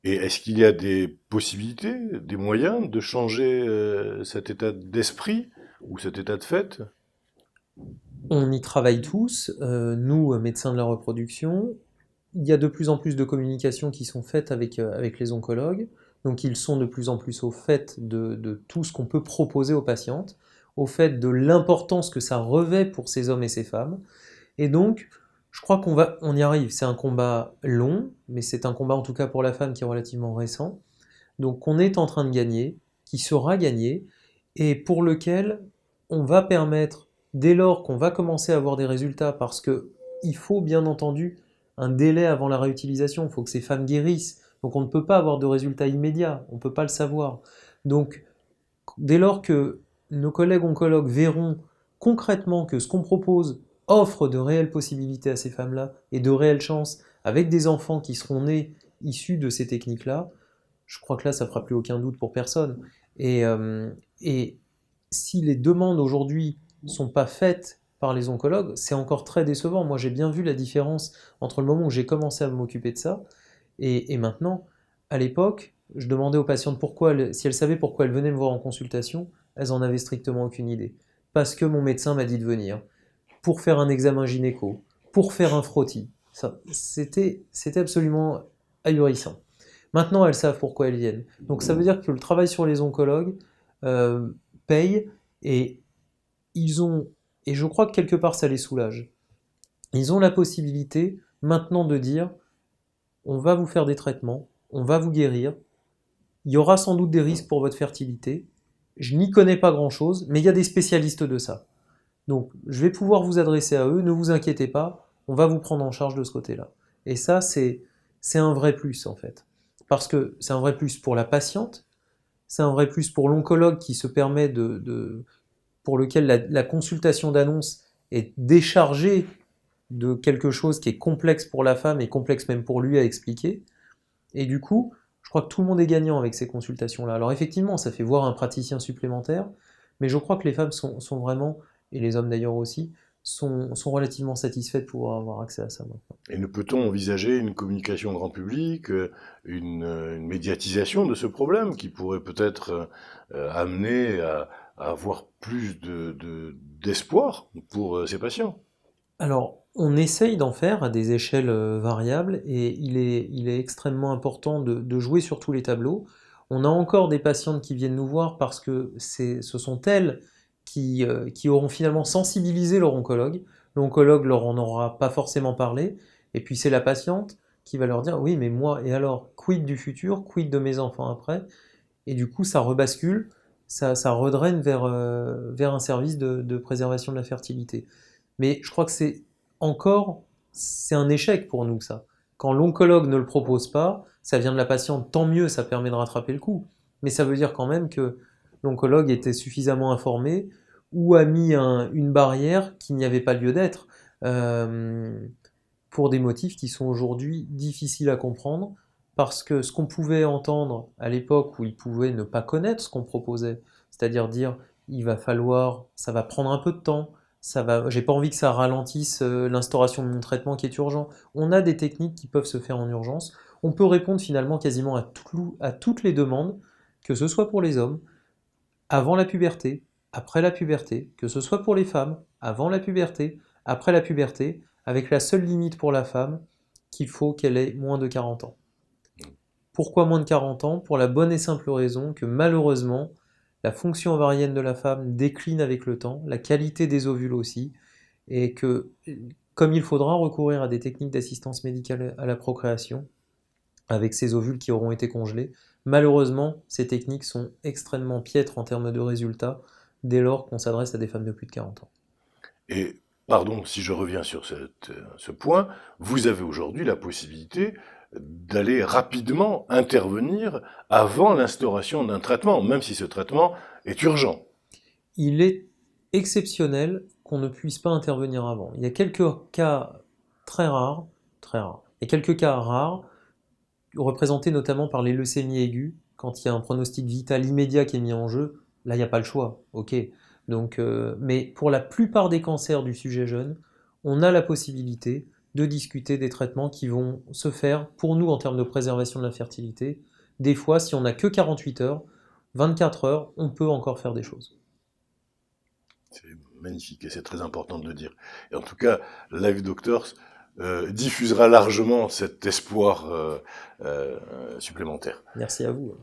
Et est-ce qu'il y a des possibilités, des moyens de changer cet état d'esprit ou cet état de fait? On y travaille tous, nous, médecins de la reproduction. Il y a de plus en plus de communications qui sont faites avec les oncologues, donc ils sont de plus en plus au fait de tout ce qu'on peut proposer aux patientes, au fait de l'importance que ça revêt pour ces hommes et ces femmes. Et donc, je crois on y arrive. C'est un combat long, mais c'est un combat en tout cas pour la femme qui est relativement récent. Donc on est en train de gagner, qui sera gagné, et pour lequel on va permettre, dès lors qu'on va commencer à avoir des résultats, parce que il faut bien entendu un délai avant la réutilisation, il faut que ces femmes guérissent, donc on ne peut pas avoir de résultats immédiats, on ne peut pas le savoir. Donc dès lors que nos collègues oncologues verront concrètement que ce qu'on propose offre de réelles possibilités à ces femmes-là et de réelles chances avec des enfants qui seront nés issus de ces techniques-là, je crois que là, ça fera plus aucun doute pour personne. Et si les demandes aujourd'hui ne sont pas faites par les oncologues, c'est encore très décevant. Moi, j'ai bien vu la différence entre le moment où j'ai commencé à m'occuper de ça et maintenant. À l'époque, je demandais aux patientes si elles savaient pourquoi elles venaient me voir en consultation, elles en avaient strictement aucune idée. Parce que mon médecin m'a dit de venir, pour faire un examen gynéco, pour faire un frottis. C'était absolument ahurissant. Maintenant, elles savent pourquoi elles viennent. Donc ça veut dire que le travail sur les oncologues euh, paye et ils ont, et je crois que quelque part ça les soulage. Ils ont la possibilité maintenant de dire on va vous faire des traitements, on va vous guérir, il y aura sans doute des risques pour votre fertilité. Je n'y connais pas grand-chose, mais il y a des spécialistes de ça. Donc je vais pouvoir vous adresser à eux, ne vous inquiétez pas, on va vous prendre en charge de ce côté-là. Et ça, c'est un vrai plus en fait. Parce que c'est un vrai plus pour la patiente, c'est un vrai plus pour l'oncologue qui se permet pour lequel la consultation d'annonce est déchargée de quelque chose qui est complexe pour la femme et complexe même pour lui à expliquer. Et du coup, je crois que tout le monde est gagnant avec ces consultations-là. Alors effectivement, ça fait voir un praticien supplémentaire, mais je crois que les femmes sont vraiment, et les hommes d'ailleurs aussi, sont relativement satisfaits de pouvoir avoir accès à ça maintenant. Et ne peut-on envisager une communication grand public, une médiatisation de ce problème qui pourrait peut-être amener à avoir plus d'espoir pour ces patients? Alors, on essaye d'en faire à des échelles variables et il est extrêmement important de jouer sur tous les tableaux. On a encore des patientes qui viennent nous voir parce que ce sont elles qui auront finalement sensibilisé leur oncologue. L'oncologue leur en aura pas forcément parlé. Et puis c'est la patiente qui va leur dire oui, mais moi, et alors, quid du futur, quid de mes enfants après? Et du coup, ça rebascule, ça redraine vers un service de préservation de la fertilité. Mais je crois que c'est un échec pour nous, ça. Quand l'oncologue ne le propose pas, ça vient de la patiente, tant mieux, ça permet de rattraper le coup. Mais ça veut dire quand même que l'oncologue était suffisamment informé ou a mis une barrière qui n'y avait pas lieu d'être, euh, pour des motifs qui sont aujourd'hui difficiles à comprendre, parce que ce qu'on pouvait entendre à l'époque où il pouvait ne pas connaître ce qu'on proposait, c'est-à-dire dire ça va prendre un peu de temps, j'ai pas envie que ça ralentisse l'instauration de mon traitement qui est urgent. On a des techniques qui peuvent se faire en urgence. On peut répondre finalement quasiment à toutes les demandes, que ce soit pour les hommes, avant la puberté, après la puberté, que ce soit pour les femmes, avant la puberté, après la puberté, avec la seule limite pour la femme qu'il faut qu'elle ait moins de 40 ans. Pourquoi moins de 40 ans? Pour la bonne et simple raison que malheureusement, la fonction ovarienne de la femme décline avec le temps, la qualité des ovules aussi, et que comme il faudra recourir à des techniques d'assistance médicale à la procréation, avec ces ovules qui auront été congelés, malheureusement, ces techniques sont extrêmement piètres en termes de résultats dès lors qu'on s'adresse à des femmes de plus de 40 ans. Et pardon, si je reviens sur ce point, vous avez aujourd'hui la possibilité d'aller rapidement intervenir avant l'instauration d'un traitement, même si ce traitement est urgent. Il est exceptionnel qu'on ne puisse pas intervenir avant. Il y a quelques cas très rares, très rares, et quelques cas rares, représentés notamment par les leucémies aiguës, quand il y a un pronostic vital immédiat qui est mis en jeu, là il n'y a pas le choix, ok. Donc, mais pour la plupart des cancers du sujet jeune, on a la possibilité de discuter des traitements qui vont se faire pour nous en termes de préservation de la fertilité. Des fois, si on n'a que 48 heures, 24 heures, on peut encore faire des choses. C'est magnifique et c'est très important de le dire. Et en tout cas, Live Doctors diffusera largement cet espoir supplémentaire. Merci à vous.